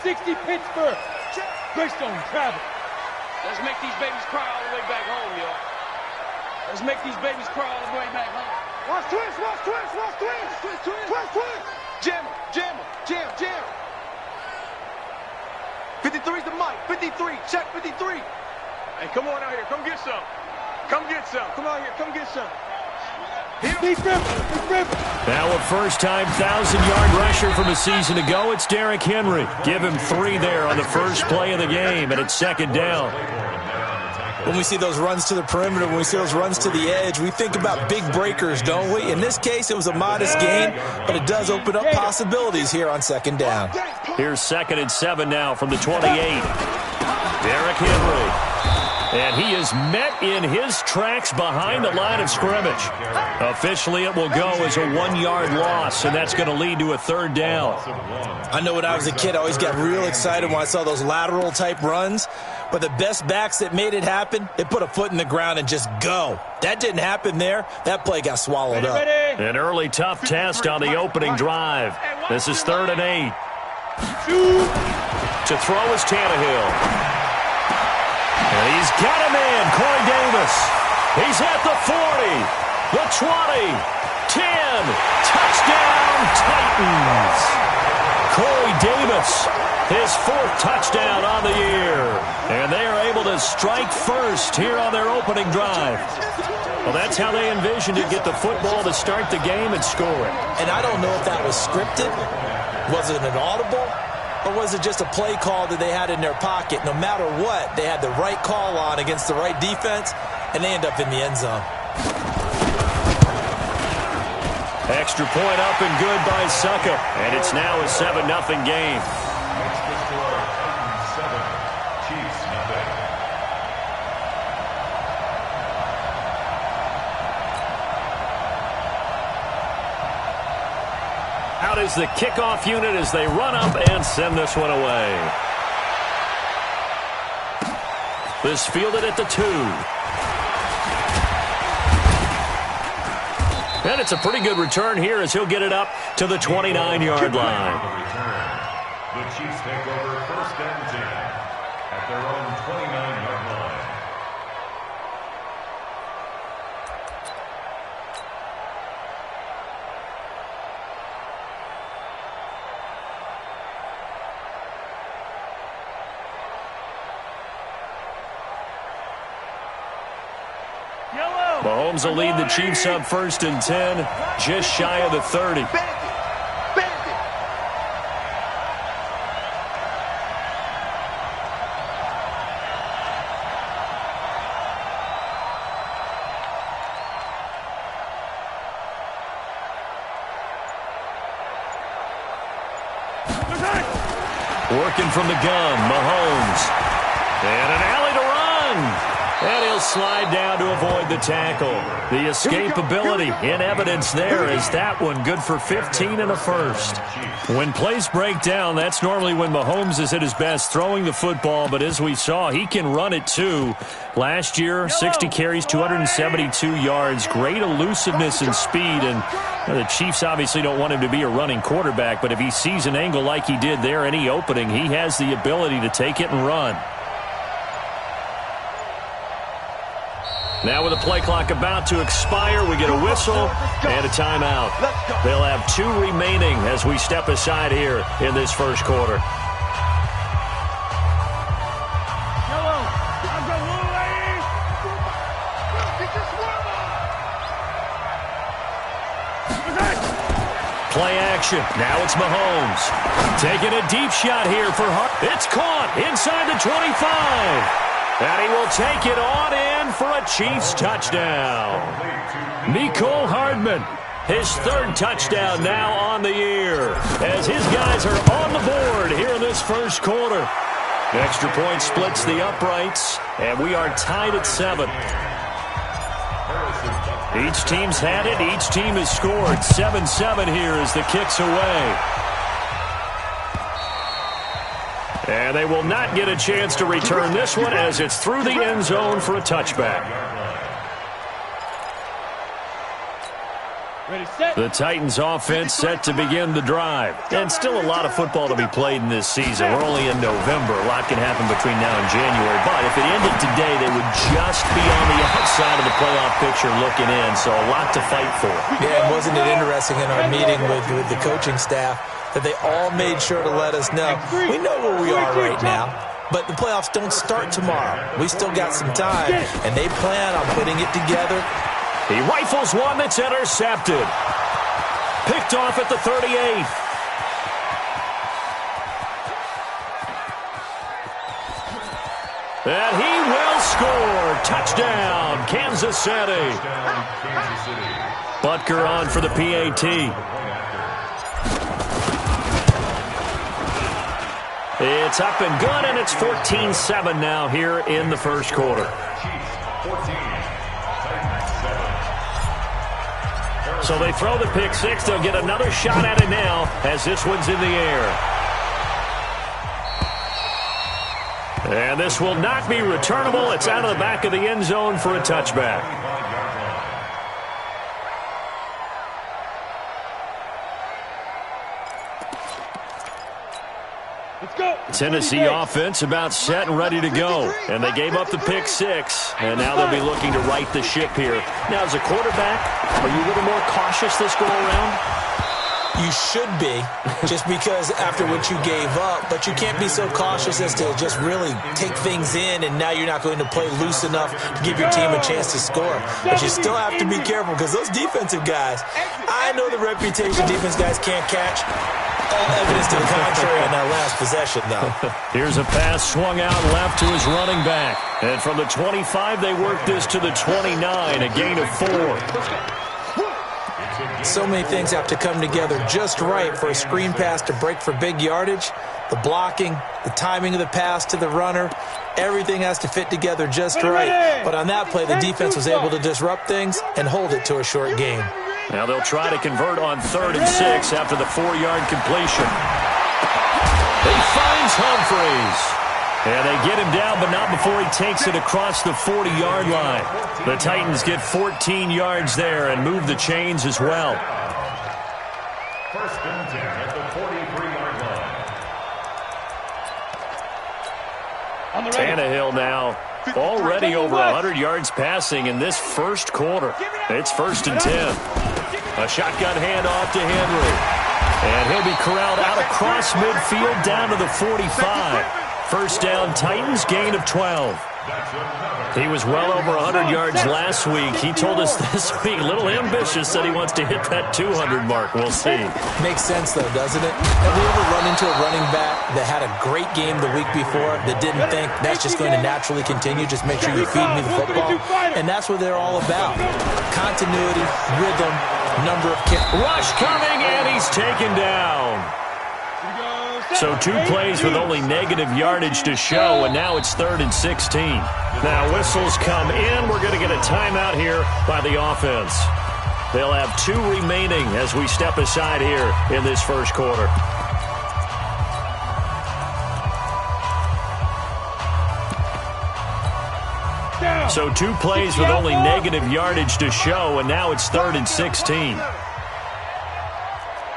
60 Pittsburgh. Greystone travel. Let's make these babies cry all the way back home, y'all. Let's make these babies cry all the way back home. Watch twist, watch twist, watch twist. Twist. Jam him, jam. 53's the mic. 53. Check 53. Hey, come on out here. Come get some. Come out here. Come get some. Now a first-time 1,000-yard rusher from a season ago, it's Derrick Henry. Give him 3 there on the first play of the game, and it's second down. When we see those runs to the perimeter, when we see those runs to the edge, we think about big breakers, don't we? In this case, it was a modest gain, but it does open up possibilities here on second down. Here's 2nd and 7 now from the 28. Derrick Henry. And he is met in his tracks behind the line of scrimmage. Officially, it will go as a 1-yard loss, and that's going to lead to a 3rd down. I know when I was a kid, I always got real excited when I saw those lateral-type runs. But the best backs that made it happen, they put a foot in the ground and just go. That didn't happen there. That play got swallowed up. An early tough test on the opening drive. This is 3rd and 8. To throw is Tannehill. And he's got him in, Corey Davis. He's at the 40, the 20, 10. Touchdown, Titans. Corey Davis, his 4th touchdown on the year. And they are able to strike first here on their opening drive. Well, that's how they envisioned it, get the football to start the game and score it. And I don't know if that was scripted. Was it an audible? Or was it just a play call that they had in their pocket? No matter what, they had the right call on against the right defense, and they end up in the end zone. Extra point up and good by Succa. And it's now a 7-0 game. Extra score, Titans 7, Chiefs nothing. Out is the kickoff unit as they run up and send this one away. This fielded at the 2. And it's a pretty good return here as he'll get it up to the 29-yard line. The Chiefs take over 1st and 10 at their own 29-yard line. Mahomes will lead the Chiefs up 1st and 10, just shy of the 30. Working from the gun, Mahomes. And an alley to run. And he'll slide down to avoid the tackle. The escapability in evidence there is that one good for 15 and a first. When plays break down, that's normally when Mahomes is at his best throwing the football. But as we saw, he can run it too. Last year, 60 carries, 272 yards. Great elusiveness and speed. And the Chiefs obviously don't want him to be a running quarterback. But if he sees an angle like he did there, any opening, he has the ability to take it and run. Now with the play clock about to expire, we get a whistle and a timeout. They'll have 2 remaining as we step aside here in this first quarter. Play action. Now it's Mahomes. Taking a deep shot here for Hart. It's caught inside the 25. And he will take it on in for a Chiefs touchdown. Mecole Hardman, his 3rd touchdown now on the year, as his guys are on the board here in this first quarter. Extra point splits the uprights, and we are tied at 7. Each team's had it. Each team has scored. 7-7 here as the kick's away. And they will not get a chance to return this one as it's through the end zone for a touchback. The Titans offense set to begin the drive. And still a lot of football to be played in this season. We're only in November. A lot can happen between now and January. But if it ended today, they would just be on the outside of the playoff picture looking in. So a lot to fight for. Yeah, and wasn't it interesting in our meeting with the coaching staff that they all made sure to let us know, we know where we are right now, but the playoffs don't start tomorrow. We still got some time, and they plan on putting it together. He rifles one that's intercepted. Picked off at the 38th. And he will score. Touchdown, Kansas City. Butker on for the PAT. It's up and good, and it's 14-7 now here in the first quarter. So they throw the pick six. They'll get another shot at it now as this one's in the air. And this will not be returnable. It's out of the back of the end zone for a touchback. Tennessee offense about set and ready to go. And they gave up the pick six. And now they'll be looking to right the ship here. Now, as a quarterback, are you a little more cautious this go around? You should be, just because after what you gave up, but you can't be so cautious as to just really take things in, and now you're not going to play loose enough to give your team a chance to score. But you still have to be careful because those defensive guys, I know the reputation defense guys can't catch. All evidence to the contrary on that last possession, though. Here's a pass swung out left to his running back. And from the 25, they work this to the 29, a gain of 4. So many things have to come together just right for a screen pass to break for big yardage. The blocking, the timing of the pass to the runner, everything has to fit together just right. But on that play, the defense was able to disrupt things and hold it to a short game. Now they'll try to convert on 3rd and 6 after the 4-yard completion. He finds Humphreys. And they get him down, but not before he takes it across the 40-yard line. The Titans get 14 yards there and move the chains as well. First and 10 at the 43-yard line. Tannehill now already over 100 yards passing in this first quarter. It's 1st and 10. A shotgun handoff to Henry. And he'll be corralled out across midfield down to the 45. First down, Titans, gain of 12. He was well over 100 yards last week. He told us this week, a little ambitious, said he wants to hit that 200 mark. We'll see. Makes sense, though, doesn't it? Have you ever run into a running back that had a great game the week before that didn't think that's just going to naturally continue? Just make sure you feed me the football. And that's what they're all about. Continuity, rhythm, number of kicks. Rush coming, and he's taken down. So 2 plays with only negative yardage to show, and now it's 3rd and 16. Now whistles come in. We're going to get a timeout here by the offense. They'll have 2 remaining as we step aside here in this first quarter. So 2 plays with only negative yardage to show, and now it's 3rd and 16.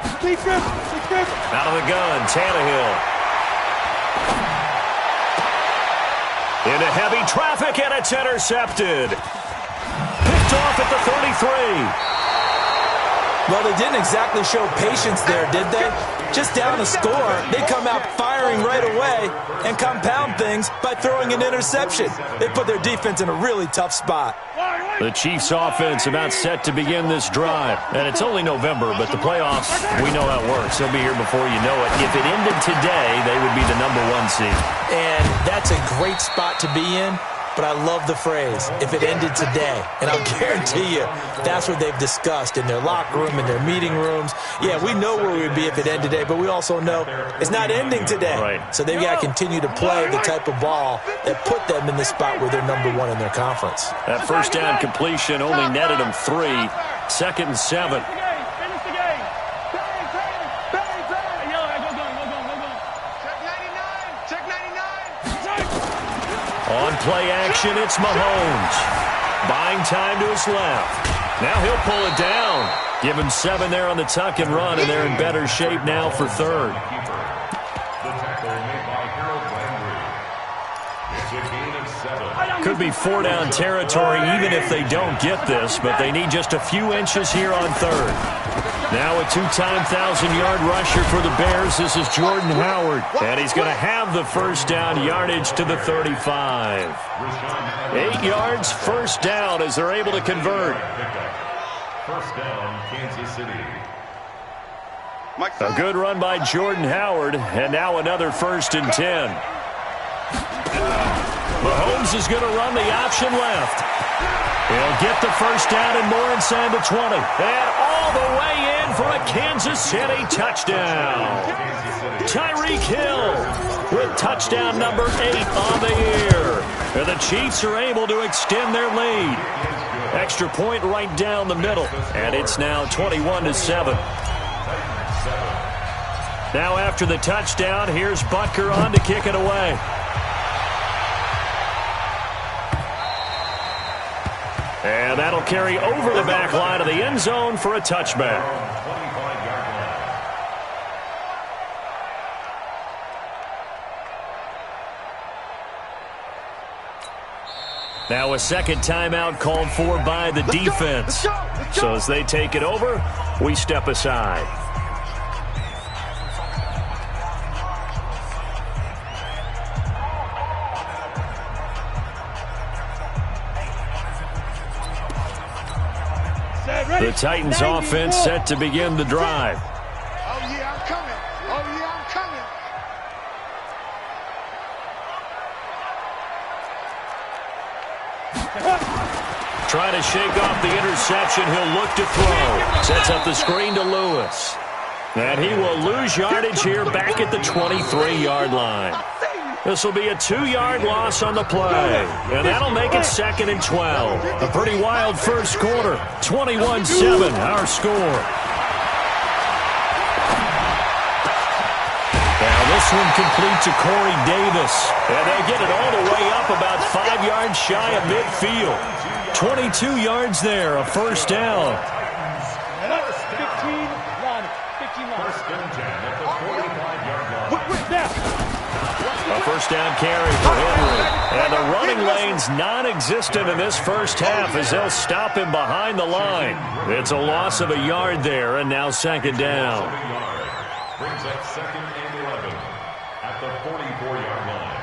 Out of the gun, Tannehill. Into heavy traffic, and it's intercepted. Picked off at the 33. Well, they didn't exactly show patience there, did they? Just down a score, they come out firing right away and compound things by throwing an interception. They put their defense in a really tough spot. The Chiefs offense about set to begin this drive. And it's only November, but the playoffs, we know how it works. They'll be here before you know it. If it ended today, they would be the #1 seed. And that's a great spot to be in. But I love the phrase, if it ended today. And I'll guarantee you, that's what they've discussed in their locker room, in their meeting rooms. Yeah, we know where we would be if it ended today, but we also know it's not ending today. Right. So they've got to continue to play the type of ball that put them in the spot where they're #1 in their conference. That first down completion only netted them 3. 2nd and 7. On play action, it's Mahomes. Buying time to his left. Now he'll pull it down. Give him 7 there on the tuck and run, and they're in better shape now for third. The tackle made by Harold Landry. It's a gain of 7. Could be 4-down territory even if they don't get this, but they need just a few inches here on third. Now a 2-time 1,000-yard rusher for the Bears. This is Jordan Howard, and he's going to have the first down yardage to the 35. 8 yards, first down as they're able to convert. First down, Kansas City. A good run by Jordan Howard, and now another 1st and 10. Mahomes is going to run the option left. He'll get the first down and more inside the 20. And all the way in for a Kansas City touchdown. Tyreek Hill with touchdown number 8 on the year. And the Chiefs are able to extend their lead. Extra point right down the middle. And it's now 21-7. Now after the touchdown, here's Butker on to kick it away. And that'll carry over the back line of the end zone for a touchback. Now a second timeout called for by the defense. So as they take it over, we step aside. The Titans offense set to begin the drive. Oh, yeah, I'm coming. Oh, yeah, I'm coming. Trying to shake off the interception. He'll look to throw. Sets up the screen to Lewis. And he will lose yardage here back at the 23-yard line. This will be a 2-yard loss on the play. And that'll make it 2nd and 12. A pretty wild first quarter. 21-7, our score. Now this one complete to Corey Davis. And they get it all the way up about 5 yards shy of midfield. 22 yards there, a first down. 15 line. First and 10 at the 45-yard line. A first down carry for Henry. And the running lane's non-existent in this first half as they'll stop him behind the line. It's a loss of a yard there, and now 2nd down. Brings up 2nd and 11 at the 44-yard line.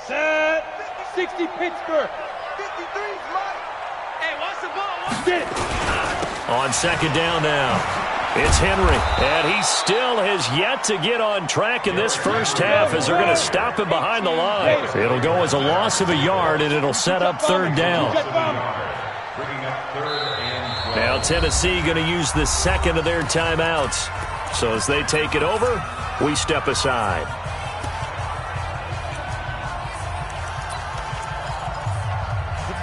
Set. 60 Pittsburgh. 53's mine. Hey, watch the ball. Watch Get it. On 2nd down now. It's Henry, and he still has yet to get on track in this first half as they're going to stop him behind the line. It'll go as a loss of a yard, and it'll set up 3rd down. Now Tennessee going to use the 2nd of their timeouts. So as they take it over, we step aside.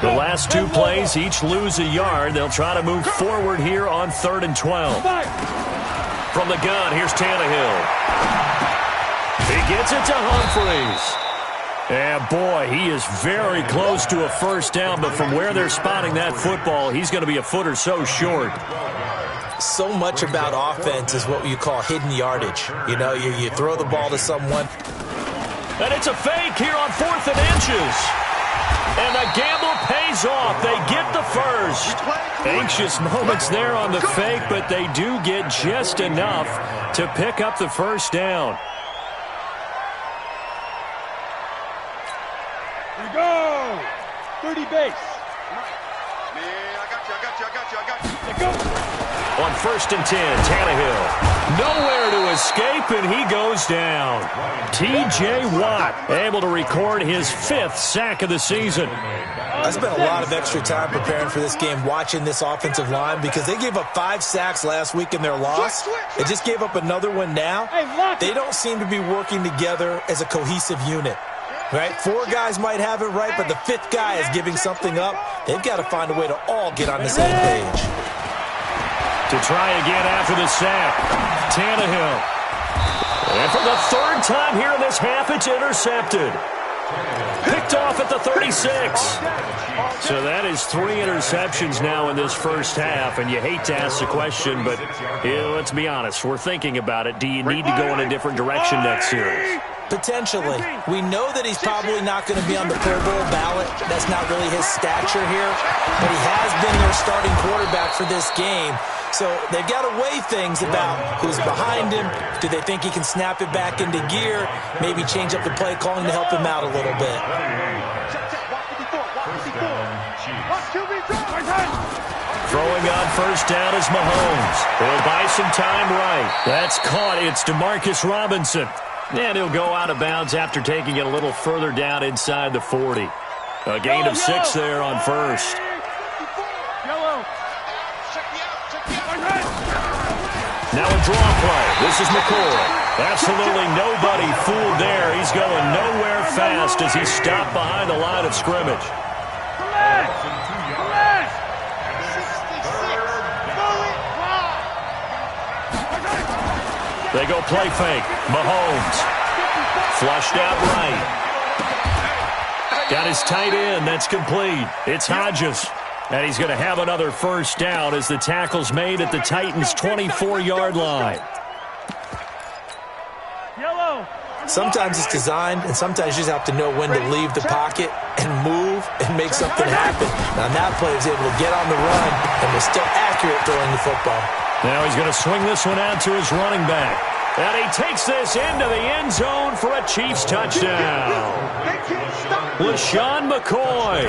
The last 2 plays each lose a yard. They'll try to move forward here on 3rd and 12. From the gun, here's Tannehill. He gets it to Humphries. And boy, he is very close to a first down, but from where they're spotting that football, he's going to be a foot or so short. So much about offense is what you call hidden yardage. You know, you throw the ball to someone. And it's a fake here on 4th and inches. And the gamble pays off. They get the first. Anxious moments there on the fake, but they do get just enough to pick up the first down. Here we go. 30 base. Man, I got you. Let go. On 1st and 10, Tannehill. Nowhere to escape, and he goes down. T.J. Watt able to record his 5th sack of the season. I spent a lot of extra time preparing for this game, watching this offensive line, because they gave up 5 sacks last week in their loss. They just gave up another one now. They don't seem to be working together as a cohesive unit. Right? 4 guys might have it right, but the 5th guy is giving something up. They've got to find a way to all get on the same page. To try again after the sack, Tannehill. And for the 3rd time here in this half, it's intercepted. Picked off at the 36. So that is 3 interceptions now in this first half, and you hate to ask the question, but let's be honest, we're thinking about it. Do you need to go in a different direction next series? Potentially. We know that he's probably not going to be on the Pro Bowl ballot. That's not really his stature here. But he has been their starting quarterback for this game. So they've got to weigh things about who's behind him. Do they think he can snap it back into gear? Maybe change up the play calling to help him out a little bit. Throwing on first down is Mahomes. He'll buy some time right. That's caught. It's Demarcus Robinson. And he'll go out of bounds after taking it a little further down inside the 40. A gain of 6 there on first. Now a draw play. This is McCoy. Absolutely nobody fooled there. He's going nowhere fast as he's stopped behind the line of scrimmage. They go play fake. Mahomes. Flushed out right. Got his tight end. That's complete. It's Hodges. And he's going to have another first down as the tackle's made at the Titans' 24-yard line. Sometimes it's designed, and sometimes you just have to know when to leave the pocket and move and make something happen. Now, that player is able to get on the run and was still accurate throwing the football. Now he's going to swing this one out to his running back. And he takes this into the end zone for a Chiefs touchdown. LaShawn McCoy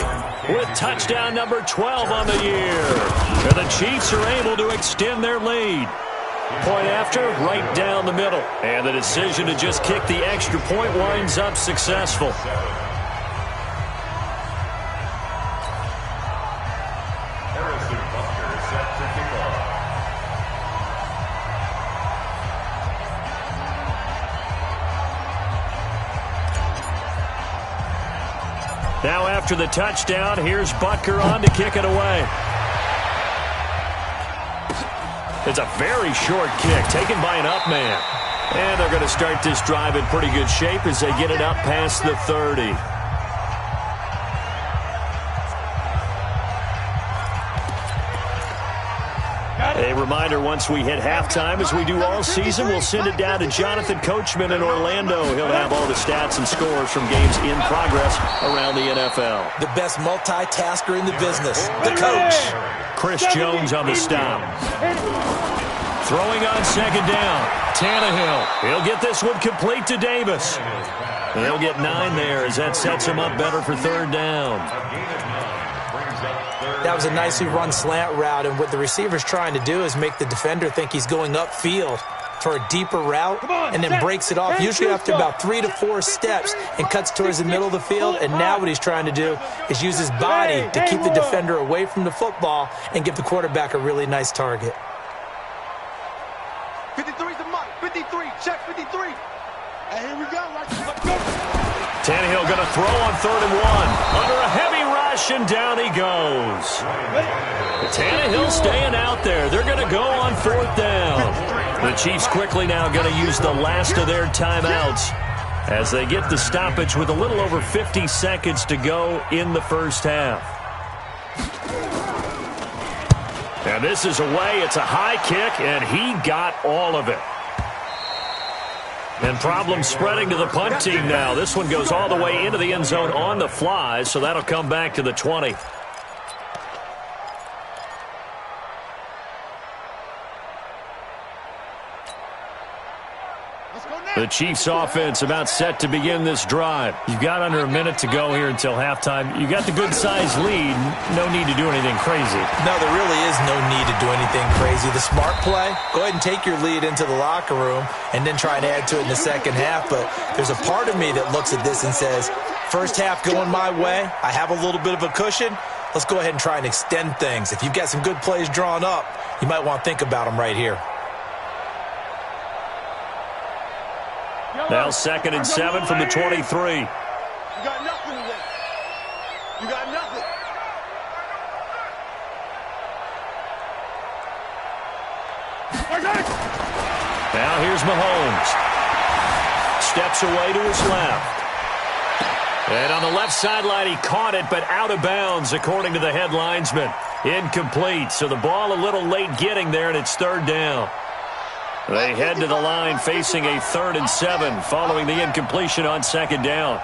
with touchdown number 12 on the year. And the Chiefs are able to extend their lead. Point after, right down the middle. And the decision to just kick the extra point winds up successful. Now after the touchdown, here's Butker on to kick it away. It's a very short kick taken by an up man. And they're going to start this drive in pretty good shape as they get it up past the 30. A reminder, once we hit halftime, as we do all season, we'll send it down to Jonathan Coachman in Orlando. He'll have all the stats and scores from games in progress around the NFL. The best multitasker in the business, the coach. Chris Jones on the stop. Throwing on second down. Tannehill. He'll get this one complete to Davis. And they'll get 9 there as that sets him up better for third down. That was a nicely run slant route, and what the receiver's trying to do is make the defender think he's going upfield for a deeper route and then breaks it off, usually after about 3 to 4 steps, and cuts towards the middle of the field. And now what he's trying to do is use his body to keep the defender away from the football and give the quarterback a really nice target. 53's the mark. 53. Check 53. And here we go. Tannehill going to throw on 3rd and 1. Under a heavy rush, and down he goes. Tannehill staying out there. They're going to go on 4th down. The Chiefs quickly now going to use the last of their timeouts as they get the stoppage with a little over 50 seconds to go in the first half. And this is away. It's a high kick, and he got all of it. And problems spreading to the punt team now. This one goes all the way into the end zone on the fly, so that'll come back to the 20. The Chiefs offense about set to begin this drive. You've got under a minute to go here until halftime. You got the good-sized lead. No need to do anything crazy. No, there really is no need to do anything crazy. The smart play, go ahead and take your lead into the locker room and then try and add to it in the second half. But there's a part of me that looks at this and says, first half going my way, I have a little bit of a cushion. Let's go ahead and try and extend things. If you've got some good plays drawn up, you might want to think about them right here. Now 2nd and 7 from the 23. You got nothing today. You got nothing. Now here's Mahomes. Steps away to his left. And on the left sideline, he caught it, but out of bounds, according to the head linesman. Incomplete, so the ball a little late getting there, and it's third down. They head to the line facing a 3rd and 7 following the incompletion on second down.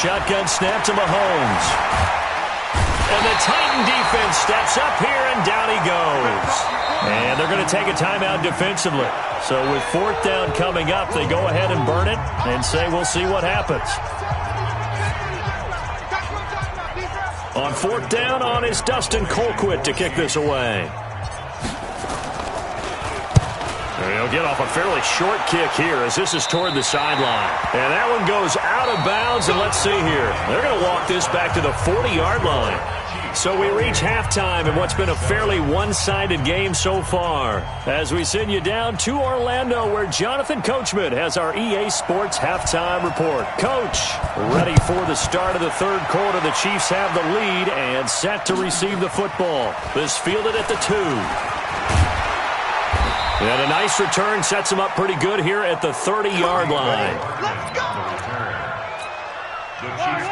Shotgun snap to Mahomes. And the Titan defense steps up here, and down he goes. And they're going to take a timeout defensively. So with 4th down coming up, they go ahead and burn it and say we'll see what happens. On 4th down, on is Dustin Colquitt to kick this away. He'll get off a fairly short kick here as this is toward the sideline. And that one goes out of bounds, and let's see here. They're going to walk this back to the 40-yard line. So we reach halftime in what's been a fairly one-sided game so far. As we send you down to Orlando, where Jonathan Coachman has our EA Sports halftime report. Coach, ready for the start of the 3rd quarter. The Chiefs have the lead and set to receive the football. This fielded at the 2. And a nice return sets him up pretty good here at the 30-yard line.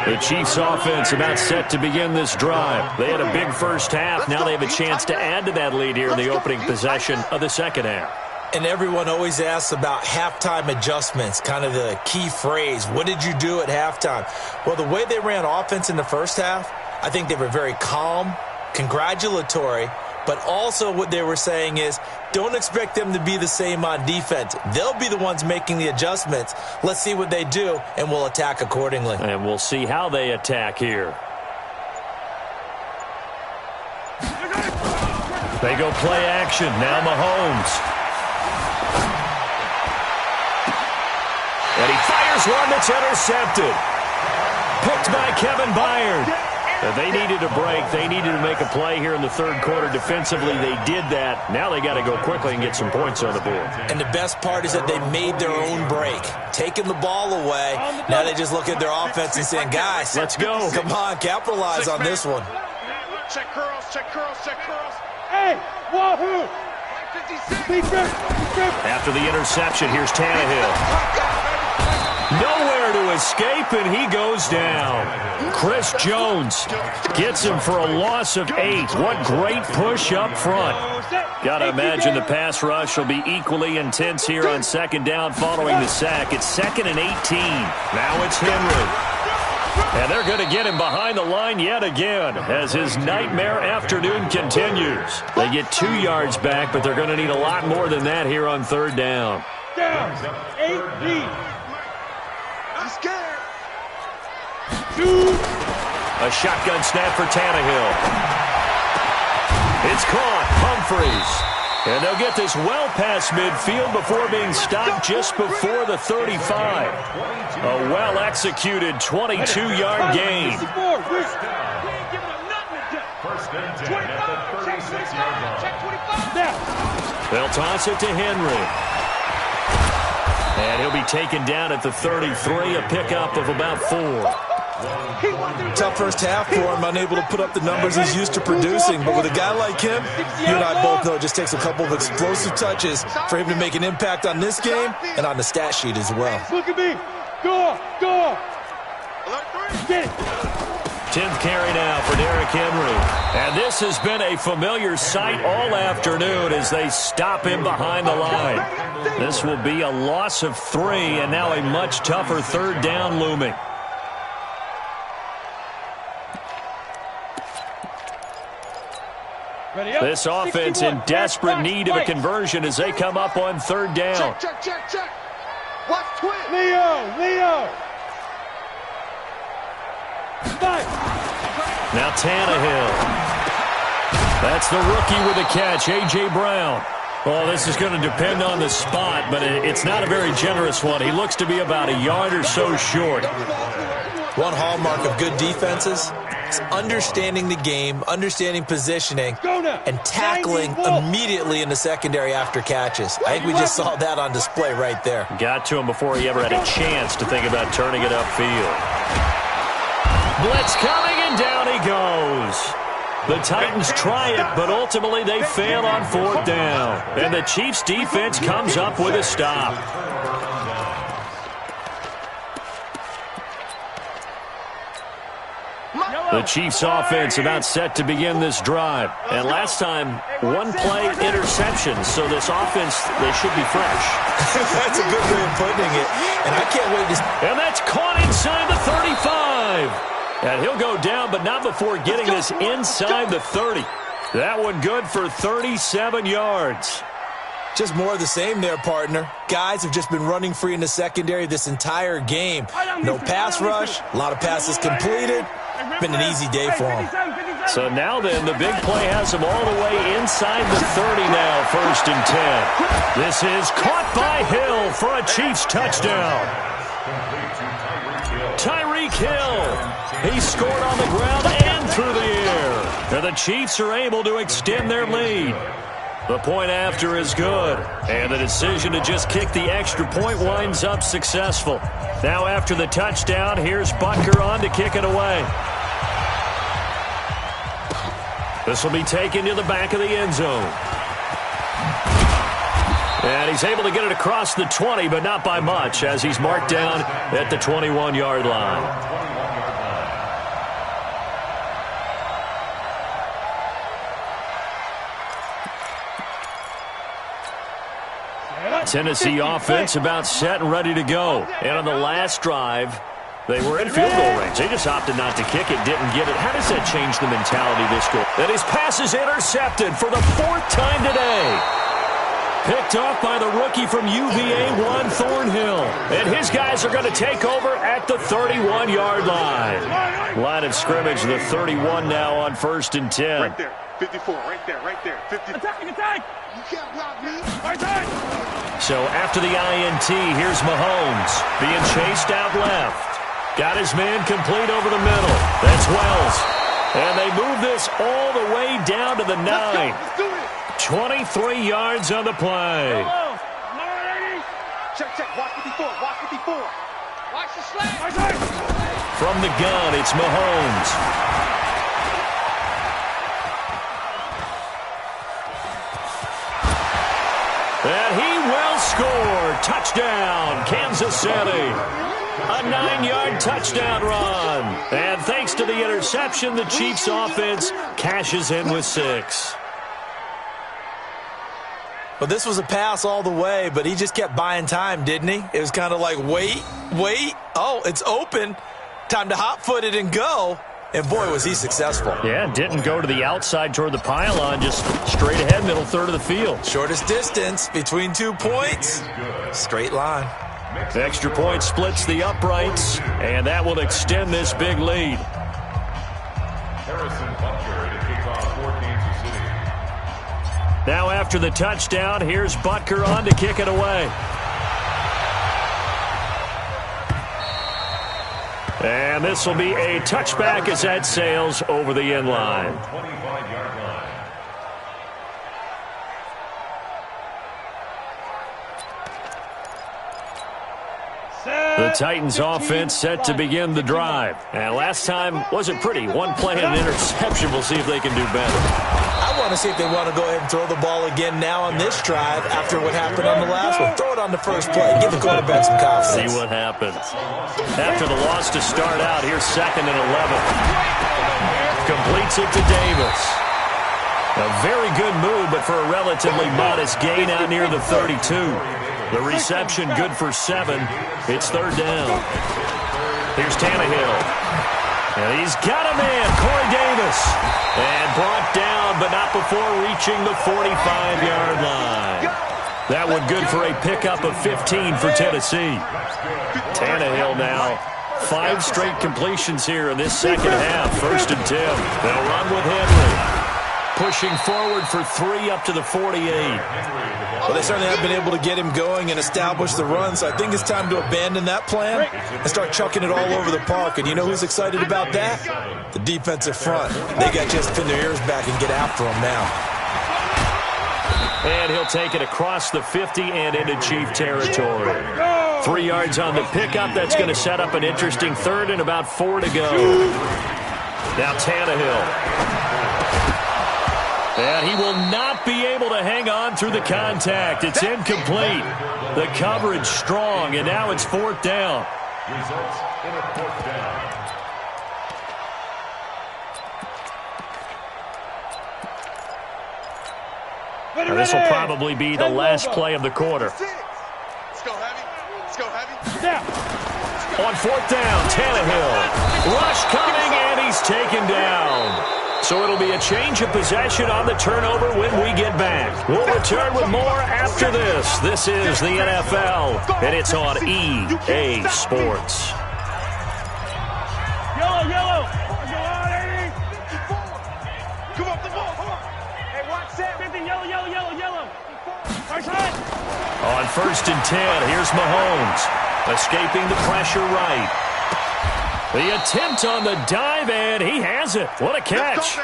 The Chiefs offense about set to begin this drive. They had a big first half. Now they have a chance to add to that lead here in the opening possession of the second half. And everyone always asks about halftime adjustments, kind of the key phrase. What did you do at halftime? Well, the way they ran offense in the first half, I think they were very calm, congratulatory, but also what they were saying is don't expect them to be the same on defense. They'll be the ones making the adjustments. Let's see what they do, and we'll attack accordingly. And we'll see how they attack here. They go play action. Now Mahomes. And he fires one that's intercepted. Picked by Kevin Byard. They needed a break. They needed to make a play here in the 3rd quarter defensively. They did that. Now they got to go quickly and get some points on the board. And the best part is that they made their own break. Taking the ball away. Now they just look at their offense and saying, guys, let's go. Come on, capitalize on this one. Check curls, check curls, check curls. Hey, wahoo! After the interception, here's Tannehill. Nowhere to escape, and he goes down. Chris Jones gets him for a loss of 8. What great push up front. Got to imagine the pass rush will be equally intense here on second down following the sack. It's 2nd and 18. Now it's Henry. And they're going to get him behind the line yet again as his nightmare afternoon continues. They get 2 yards back, but they're going to need a lot more than that here on 3rd down. Down, 8 lead. I'm scared. A shotgun snap for Tannehill. It's caught. Humphreys. And they'll get this well past midfield before being stopped just before the 35. A well-executed 22-yard gain. First and 10 at the 36-yard line. They'll toss it to Henry. And he'll be taken down at the 33, a pickup of about 4. Tough first half for him, unable to put up the numbers he's used to producing. But with a guy like him, you and I both know it just takes a couple of explosive touches for him to make an impact on this game and on the stat sheet as well. Look at me. Go on. Get it. 10th carry now for Derrick Henry. And this has been a familiar sight all afternoon as they stop him behind the line. This will be a loss of 3, and now a much tougher 3rd down looming. This offense in desperate need of a conversion as they come up on 3rd down. Check. Watch twin. Leo. Now Tannehill. That's the rookie with the catch, A.J. Brown. Well, this is going to depend on the spot, but it's not a very generous one. He looks to be about a yard or so short. One hallmark of good defenses, basics, understanding the game, understanding positioning, and tackling immediately in the secondary after catches. I think we just saw that on display right there. Got to him before he ever had a chance to think about turning it upfield. Blitz coming, and down he goes. The Titans try it, but ultimately they fail on fourth down. And the Chiefs' defense comes up with a stop. The Chiefs' offense about set to begin this drive. And last time, one-play interception, so this offense, they should be fresh. That's a good way of putting it. And I can't wait to... And that's caught inside the 35. And he'll go down, but not before getting this inside the 30. That one good for 37 yards. Just more of the same there, partner. Guys have just been running free in the secondary this entire game. No pass rush, a lot of passes completed. Been an easy day for them. So now then, the big play has them all the way inside the 30 now, 1st and 10. This is caught by Hill for a Chiefs touchdown. Tyreek Hill. He scored on the ground and through the air. And the Chiefs are able to extend their lead. The point after is good. And the decision to just kick the extra point winds up successful. Now after the touchdown, here's Butker on to kick it away. This will be taken to the back of the end zone. And he's able to get it across the 20, but not by much, as he's marked down at the 21-yard line. Tennessee offense about set and ready to go. And on the last drive, they were in field goal range. They just opted not to kick it, didn't get it. How does that change the mentality this goal? And his pass is intercepted for the 4th time today. Picked off by the rookie from UVA, Juan Thornhill. And his guys are going to take over at the 31-yard line. Line of scrimmage, the 31 now on 1st and 10. Right there, 54, right there, 50. Attack! You can't block me. So after the INT, here's Mahomes being chased out left. Got his man complete over the middle. That's Wells. And they move this all the way down to the 9. Let's do it. 23 yards on the play. Check, watch 54, watch 54. Watch the slant. From the gun, it's Mahomes. And he will score. Touchdown, Kansas City. A 9-yard touchdown run. And thanks to the interception, the Chiefs offense cashes in with 6. Well, this was a pass all the way, but he just kept buying time, didn't he? It was kind of like, wait. Oh, it's open. Time to hot-foot it and go. And, boy, was he successful. Yeah, didn't go to the outside toward the pylon, just straight ahead, middle third of the field. Shortest distance between 2 points. Straight line. The extra point splits the uprights, and that will extend this big lead. Harrison Butker to kick off for Kansas City. Now after the touchdown, here's Butker on to kick it away. And this will be a touchback as that sails over the end line. 25-yard line. The Titans offense set to begin the drive. And last time wasn't pretty. One play and an interception. We'll see if they can do better. I want to see if they want to go ahead and throw the ball again now on this drive after what happened on the last one. Throw it on the first play. Give the quarterback some confidence. See what happens. After the loss to start out, here's 2nd and 11. Completes it to Davis. A very good move, but for a relatively modest gain out near the 32. The reception good for 7. It's 3rd down. Here's Tannehill. And he's got a man, Corey Davis. And brought down, but not before reaching the 45-yard line. That one good for a pickup of 15 for Tennessee. Tannehill now. 5 straight completions here in this second half. 1st and 10. They'll run with Henry. pushing forward for 3 up to the 48. Well, they certainly have been able to get him going and establish the run, so I think it's time to abandon that plan and start chucking it all over the park. And you know who's excited about that? The defensive front. They got just pin their ears back and get after him now. And he'll take it across the 50 and into Chief territory. 3 yards on the pickup. That's going to set up an interesting third and about 4 to go. Now Tannehill. And he will not be able to hang on through the contact. It's incomplete. The coverage strong, and now it's 4th down. Results in a 4th down. Now, this will probably be the last play of the quarter. Let's go, Heavy. Let's go, Heavy. On 4th down, Tannehill. Rush coming, and he's taken down. So it'll be a change of possession on the turnover when we get back. We'll return with more after this. This is the NFL, and it's on EA Sports. Yellow, yellow. Come up the ball. Hey, watch that. 50, yellow, yellow, yellow, yellow. First hit. On 1st and 10, here's Mahomes. Escaping the pressure right. The attempt on the dive, and he has it. What a catch.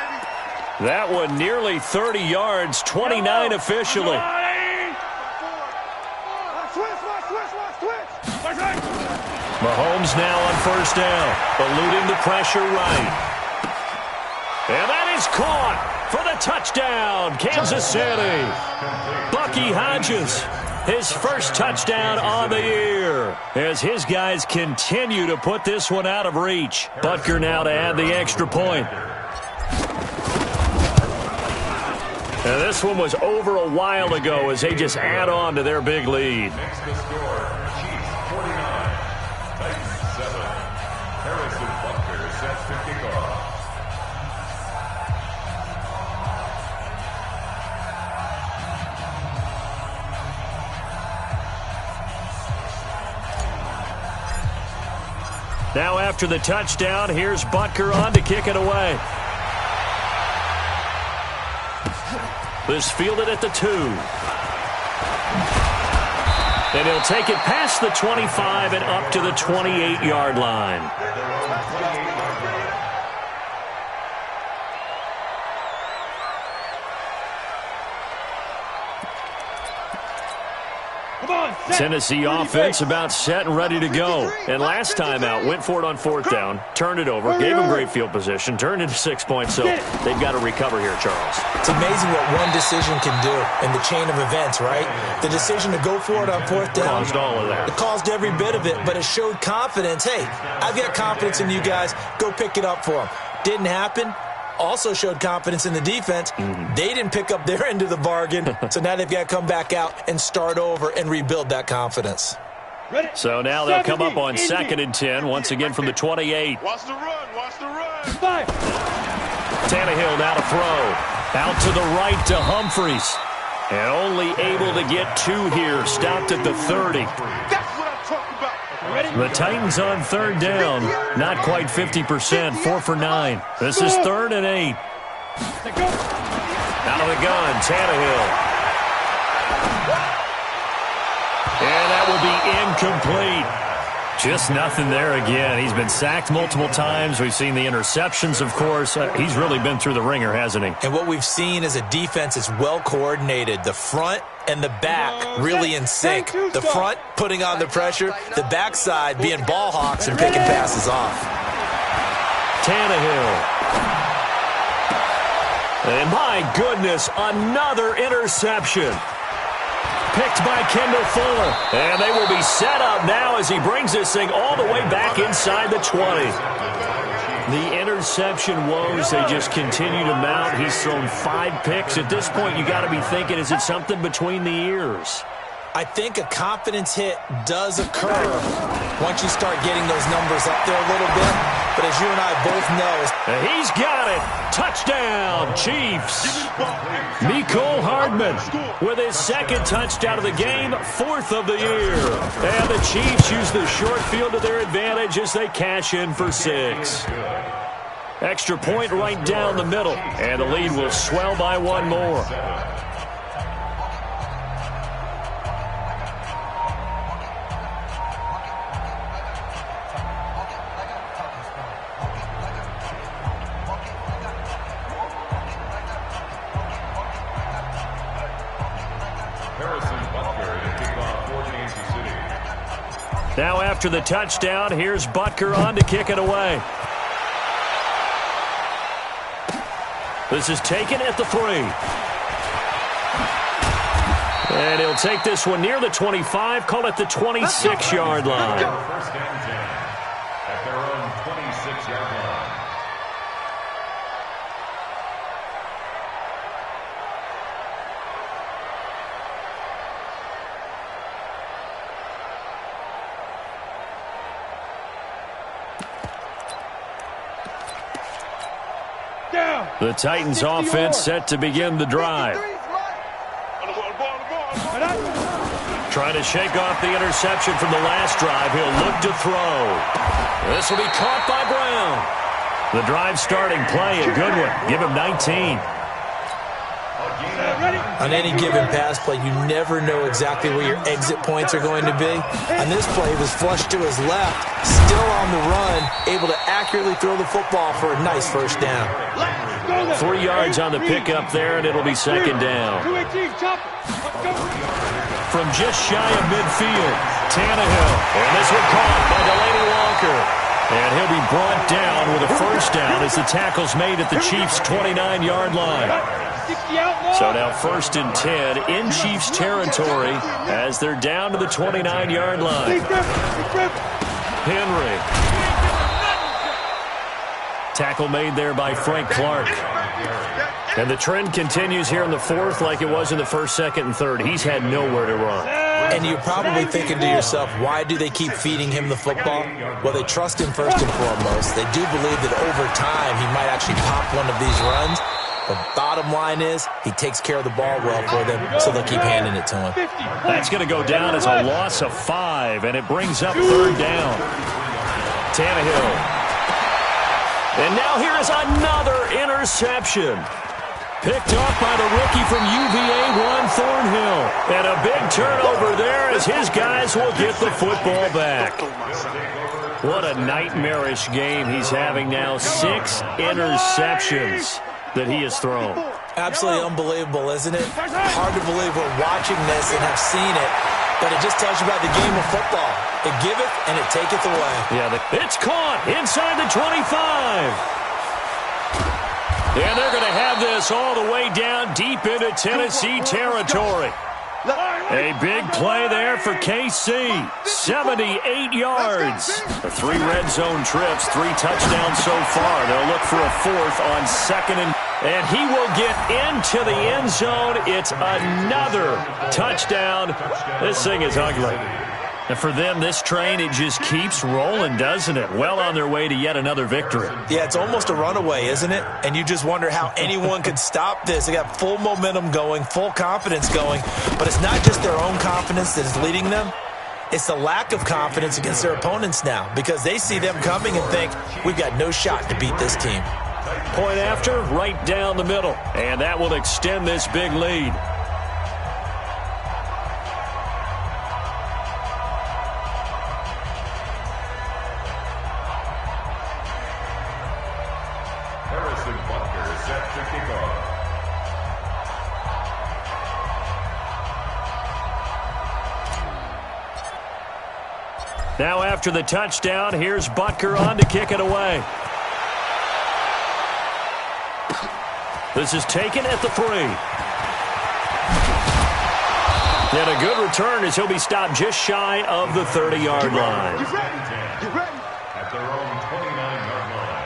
That one nearly 30 yards, 29 officially. Mahomes now on 1st down, eluding the pressure right. And that is caught for the touchdown, Kansas City. Bucky Hodges. His first touchdown on the year as his guys continue to put this one out of reach. Butker now to add the extra point. Now this one was over a while ago as they just add on to their big lead. Next to score, Chiefs 49, Titans 7. Harrison Butker sets the kickoff. Now after the touchdown, here's Butker on to kick it away. This fielded at the 2. And he'll take it past the 25 and up to the 28-yard line. Tennessee offense about set and ready to go. And last time out, went for it on 4th down, turned it over, gave them great field position, turned into 6 points. So they've got to recover here, Charles. It's amazing what one decision can do in the chain of events, right? The decision to go for it on 4th down. Caused all of that. It caused every bit of it, but it showed confidence. Hey, I've got confidence in you guys. Go pick it up for them. Didn't happen. Also showed confidence in the defense. They didn't pick up their end of the bargain, so now they've got to come back out and start over and rebuild that confidence. So now they'll come up on 2nd and 10, once again from the 28. Watch the run. Watch the run. Tannehill now to throw. Out to the right to Humphries. And only able to get 2 here, stopped at the 30. That's what I'm talking about. The Titans on 3rd down. Not quite 50%, 4 for 9. This is 3rd and 8. Out of the gun, Tannehill. And that will be incomplete. Just nothing there again. He's been sacked multiple times. We've seen the interceptions, of course. He's really been through the ringer, hasn't he? And what we've seen is a defense that's well coordinated. The front and the back really in sync. The front putting on the pressure, the backside being ball hawks and picking passes off. Tannehill. And my goodness, another interception. Picked by Kendall Fuller. And they will be set up now as he brings this thing all the way back inside the 20. The interception woes, they just continue to mount. He's thrown 5 picks. At this point, you got to be thinking, is it something between the ears? I think a confidence hit does occur once you start getting those numbers up there a little bit. But as you and I both know, he's got it. Touchdown, Chiefs. Mecole Hardman with his 2nd touchdown of the game, 4th of the year. And the Chiefs use the short field to their advantage as they cash in for 6. Extra point right down the middle, and the lead will swell by one more. Now after the touchdown, here's Butker on to kick it away. This is taken at the 3. And he'll take this one near the 25, call it the 26-yard line. First down 10 at their own 26-yard line. The Titans offense set to begin the drive. Trying to shake off the interception from the last drive. He'll look to throw. This will be caught by Brown. The drive starting play, a good one. Give him 19. On any given pass play, you never know exactly where your exit points are going to be. On this play, he was flushed to his left, still on the run, able to accurately throw the football for a nice first down. 3 yards on the pickup there, and it'll be second down. From just shy of midfield, Tannehill. And this one caught by Delaney Walker. And he'll be brought down with a first down as the tackle's made at the Chiefs' 29-yard line. So now 1st and 10 in Chiefs territory as they're down to the 29-yard line. Henry. Tackle made there by Frank Clark. And the trend continues here in the 4th like it was in the 1st, 2nd, and 3rd. He's had nowhere to run. And you're probably thinking to yourself, why do they keep feeding him the football? Well, they trust him first and foremost. They do believe that over time he might actually pop one of these runs. The bottom line is he takes care of the ball well for them, so they'll keep handing it to him. That's going to go down as a loss of 5, and it brings up 3rd down. Tannehill. And now here is another interception. Picked off by the rookie from UVA, Juan Thornhill. And a big turnover there as his guys will get the football back. What a nightmarish game he's having now. 6 interceptions that he has thrown. Absolutely unbelievable, isn't it? Hard to believe we're watching this and have seen it, but it just tells you about the game of football. It giveth and it taketh away. Yeah, it's caught inside the 25. And they're going to have this all the way down deep into Tennessee territory. A big play there for KC. 78 yards. The 3 red zone trips, 3 touchdowns so far. They'll look for a 4th on 2nd and he will get into the end zone. It's another touchdown. This thing is ugly. And for them, this train, it just keeps rolling, doesn't it? Well on their way to yet another victory. Yeah, it's almost a runaway, isn't it? And you just wonder how anyone could stop this. They got full momentum going, full confidence going. But it's not just their own confidence that is leading them. It's the lack of confidence against their opponents now because they see them coming and think, we've got no shot to beat this team. Point after, right down the middle. And that will extend this big lead. Now after the touchdown, here's Butker on to kick it away. This is taken at the 3. And a good return as he'll be stopped just shy of the 30-yard line. At their own 29-yard line.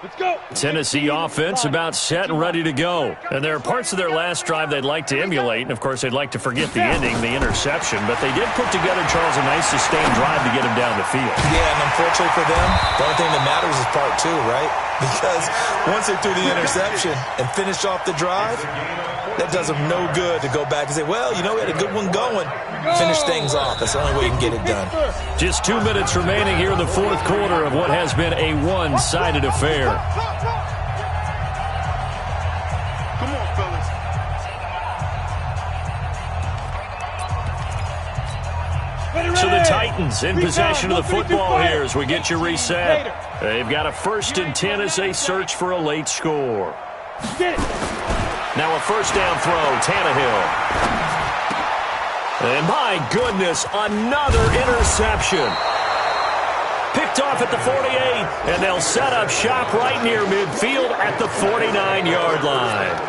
Let's go. Tennessee offense about set and ready to go. And there are parts of their last drive they'd like to emulate. And, of course, they'd like to forget the ending, the interception. But they did put together, Charles, a nice sustained drive to get him down the field. Yeah, and unfortunately for them, the only thing that matters is part 2, right? because once they threw the interception and finished off the drive, that does them no good to go back and say, well, you know, we had a good one going. Finish things off. That's the only way you can get it done. Just 2 minutes remaining here in the fourth quarter of what has been a one-sided affair. Come on, fellas. So the Titans in possession of the football here as we get you reset. They've got a 1st and 10 as they search for a late score. Now a first down throw, Tannehill. And my goodness, another interception. Picked off at the 48, and they'll set up shop right near midfield at the 49-yard line.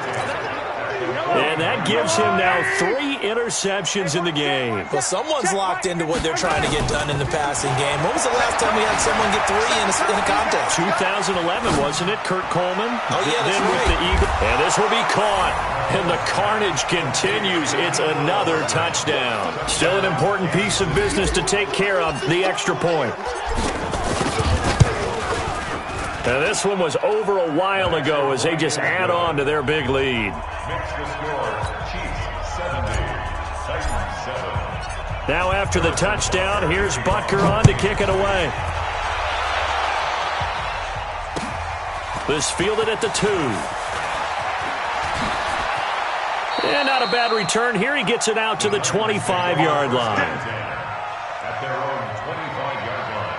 And that gives him now 3 interceptions in the game. Well, someone's locked into what they're trying to get done in the passing game. When was the last time we had someone get 3 in a contest? 2011, wasn't it, Kurt Coleman? Oh, yeah, that's then right. With the Eagles. And this will be caught. And the carnage continues. It's another touchdown. Still an important piece of business to take care of, the extra point. Now this one was over a while ago as they just add on to their big lead. Makes the score Chiefs 70, Titans 7. Now after the touchdown, here's Butker on to kick it away. This fielded at the 2. And not a bad return here. He gets it out to the 25-yard line. At their own 25-yard line.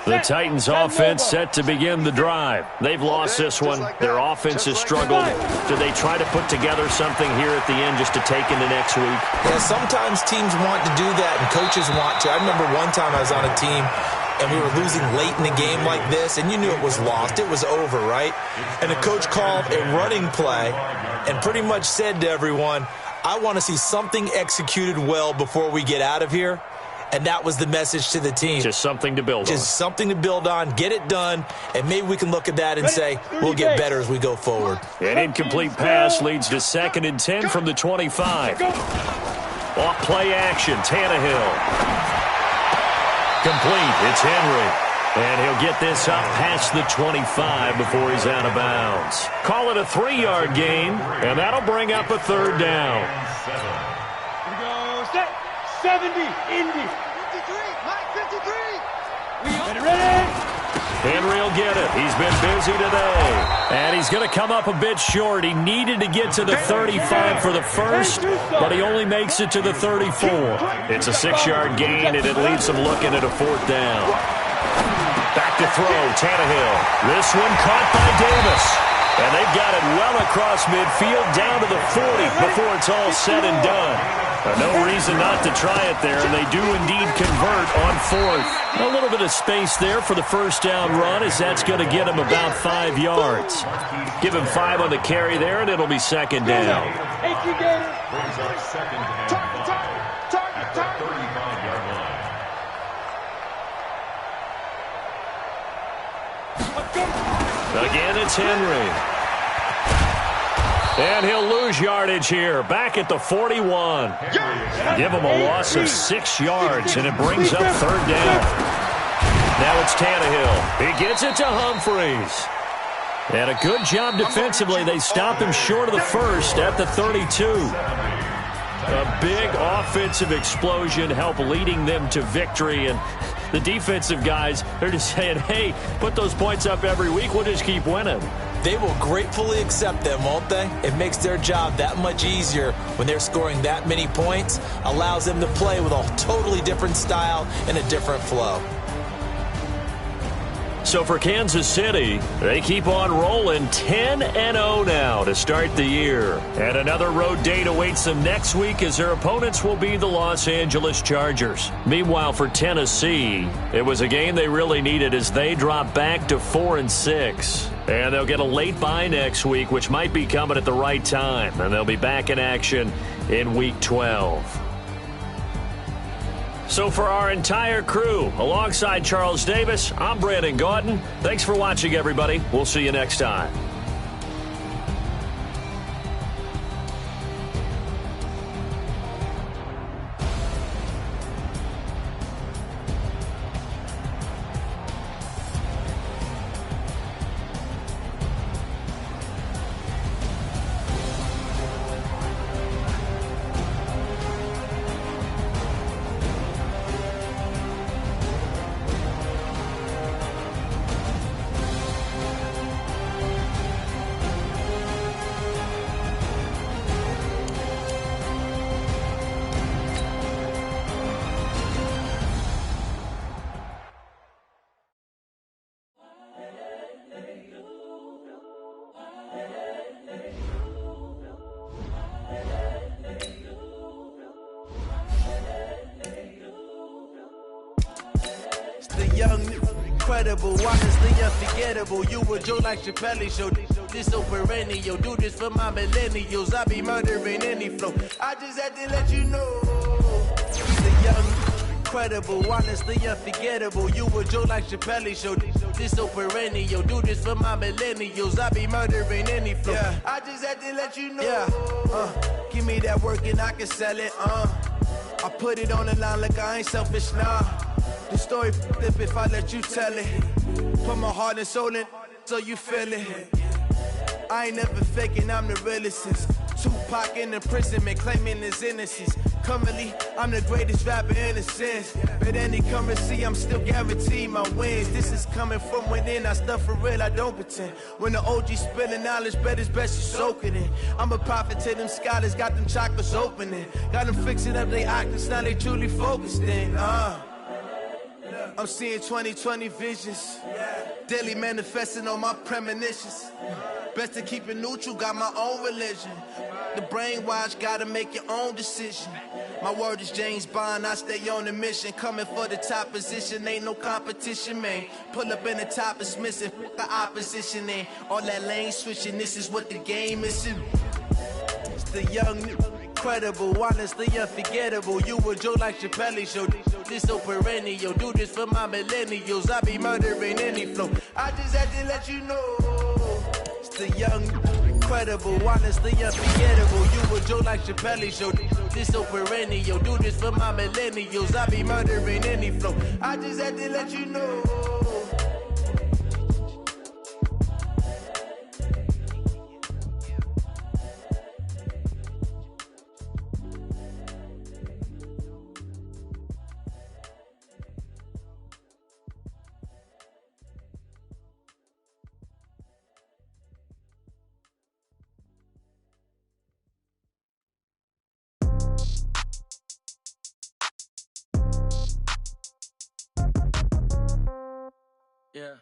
The Titans offense set to begin the drive. They've lost this one. Their offense has struggled. Do they try to put together something here at the end just to take into next week? Yeah, sometimes teams want to do that and coaches want to. I remember one time I was on a team and we were losing late in the game like this, and you knew it was lost. It was over, right? And the coach called a running play and pretty much said to everyone, I want to see something executed well before we get out of here. And that was the message to the team. Just something to build on. Just something to build on, get it done, and maybe we can look at that and say, we'll get better as we go forward. An incomplete pass leads to 2nd and 10 from the 25. Off play action, Tannehill. Complete, it's Henry. And he'll get this up past the 25 before he's out of bounds. Call it a 3-yard gain, and that'll bring up a 3rd down. Here we go. Set. 70. Indy. 53. Mike, 53. Ready? Henry will get it. He's been busy today. And he's going to come up a bit short. He needed to get to the 35 for the first, but he only makes it to the 34. It's a 6-yard gain, and it leaves him looking at a 4th down. Back to throw, Tannehill. This one caught by Davis. And they've got it well across midfield down to the 40 before it's all said and done. No reason not to try it there, and they do indeed convert on 4th. A little bit of space there for the first down run, as that's going to get him about 5 yards. Give him 5 on the carry there, and it'll be 2nd down. Brings up 2nd and 5 at the 35-yard line. Again, it's Henry. And he'll lose yardage here, back at the 41. Give him a loss of 6 yards, and it brings up 3rd down. Now it's Tannehill. He gets it to Humphreys. And a good job defensively. They stop him short of the first at the 32. A big offensive explosion help leading them to victory. And the defensive guys, they're just saying, hey, put those points up every week. We'll just keep winning. They will gratefully accept them, won't they? It makes their job that much easier when they're scoring that many points. Allows them to play with a totally different style and a different flow. So for Kansas City, they keep on rolling 10-0 now to start the year. And another road date awaits them next week as their opponents will be the Los Angeles Chargers. Meanwhile, for Tennessee, it was a game they really needed as they drop back to 4-6. And they'll get a late bye next week, which might be coming at the right time. And they'll be back in action in Week 12. So for our entire crew, alongside Charles Davis, I'm Brandon Gaudin. Thanks for watching, everybody. We'll see you next time. Incredible, honestly unforgettable. You were Joe like Chappelle show. This so perennial. Do this for my millennials. I be murdering any flow. I just had to let you know. The young, incredible, honestly unforgettable. You were Joe like Chappelle show. This so perennial. Do this for my millennials. I be murdering any flow. Yeah. I just had to let you know. Yeah. Give me that work and I can sell it. I put it on the line like I ain't selfish, nah. The story flip if I let you tell it. Put my heart and soul in so you feel it. I ain't never faking, I'm the realest since Tupac in imprisonment, claiming his innocence. Currently, I'm the greatest rapper in a sense. But any currency, I'm still guaranteed my wins. This is coming from within, I stuff for real, I don't pretend. When the OG spilling knowledge, bet it's best you soak it in. I'm a prophet to them scholars, got them chakras opening. Got them fixing up their octaves, now they truly focused in. I'm seeing 2020 visions. Daily manifesting on my premonitions. Best to keep it neutral, got my own religion. The brainwash, gotta make your own decision. My word is James Bond, I stay on the mission. Coming for the top position, ain't no competition, man. Pull up in the top, it's missing, the opposition in. All that lane switching, this is what the game is. It's the young, incredible, honestly unforgettable. You were Joe like Chappelle show. This so perennial. Do this for my millennials. I be murdering any flow. I just had to let you know. It's the young, incredible, honestly unforgettable. You were Joe like Chappelle show. This so perennial. Do this for my millennials. I be murdering any flow. I just had to let you know. Yeah.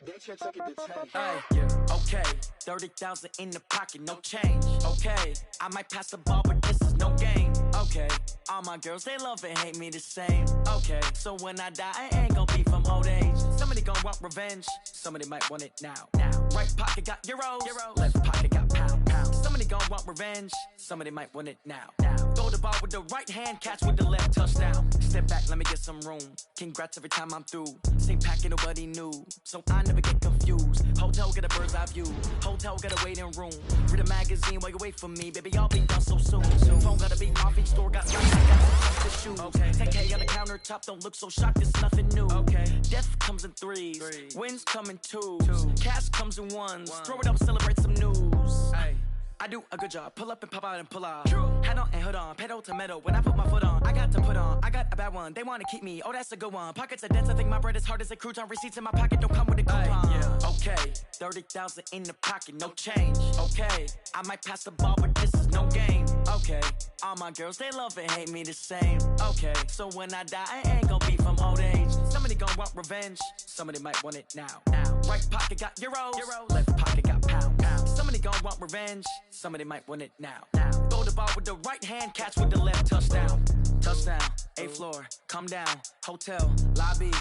Hey, yeah. Okay, 30,000 in the pocket, no change. Okay, I might pass the ball, but this is no game. Okay, all my girls, they love and hate me the same. Okay, so when I die, I ain't gon' be from old age. Somebody gon' want revenge, somebody might want it now. Right pocket got euros, left pocket got pound. Somebody gon' want revenge, somebody might want it now. Throw the ball with the right hand, catch with the left, touchdown. Step back, let me get some room. Congrats every time I'm through. Same packet, nobody knew, so I never get confused. Hotel get a bird's eye view, hotel got a waiting room. Read a magazine while you wait for me, baby, I'll be done so soon. Phone gotta be off, each store got lights, I got the shoes. Okay, 10K on the countertop, don't look so shocked, it's nothing new. Okay, death comes in threes, wins come in twos, cash comes in ones. Throw it up, celebrate some news. Ay. I do a good job, pull up and pop out and pull out. True. Head on and hood on, pedal to metal. When I put my foot on, I got to put on. I got a bad one, they wanna keep me. Oh, that's a good one. Pockets are dense, I think my bread is hard as a crouton. Receipts in my pocket don't come with a coupon. Yeah. Okay, 30,000 in the pocket, no change. Okay, I might pass the ball, but this is no game. Okay, all my girls, they love and hate me the same. Okay, so when I die, I ain't gon' be from old age. Somebody gon' want revenge, somebody might want it now. Right pocket got euros, left pocket got pound. Somebody gon' want revenge, somebody might want it now. Throw the ball with the right hand, catch with the left, touchdown. Touchdown, 8th floor, come down, hotel, lobby.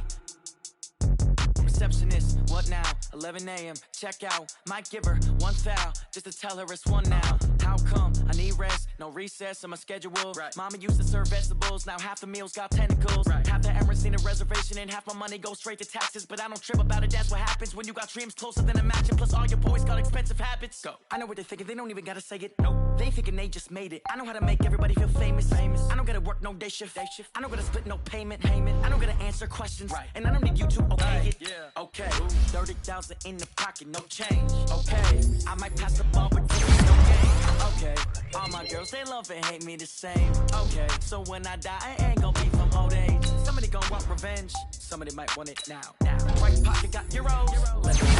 Receptionist, what now? 11 a.m., check out. Might give her one foul, just to tell her it's one now. How come? I need rest, no recess in my schedule. Right. Mama used to serve vegetables, now half the meals got tentacles. Right. Half the errands need a reservation and half my money goes straight to taxes. But I don't trip about it, that's what happens when you got dreams closer than a mansion. Plus all your boys got expensive habits. Go. I know what they're thinking, they don't even gotta say it. No, they ain't thinking they just made it. I know how to make everybody feel famous. I don't gotta work no day shift. I don't gotta split no payment. I don't gotta answer questions. Right. And I don't need you to okay it. Yeah. Okay. 30,000 in the pocket, no change. Okay. I might pass the ball, but no game. Okay. All my girls, they love and hate me the same. Okay. So when I die, I ain't gonna be from old age. Somebody gon' want revenge. Somebody might want it now. Right pocket got euros. Let me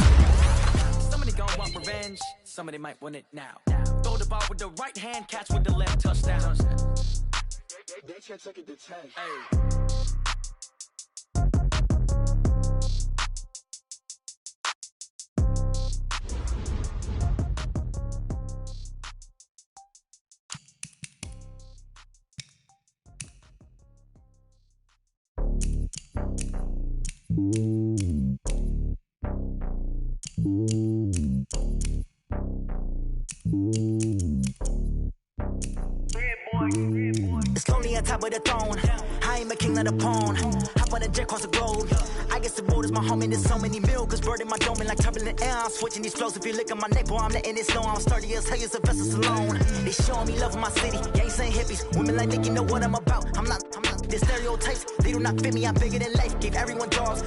somebody gon' want revenge. Somebody might want it now. Throw the ball with the right hand, catch with the left, touchdown. They can't take it to 10. Hey. It's lonely on top of the throne. I ain't a king of the pawn. Hop on a jet across the globe. I guess the road is my home and there's so many milkers burning my dome and like turbulent air. I'm switching these flows. If you look at my neck, boy, I'm letting it slow. I'm sturdy as hell as a vessel alone. They showing me love in my city. Gangs and hippies. Women like Nick, you know what I'm about. I'm not. The stereotypes, they do not fit me. I'm bigger than life. Gave everyone jobs.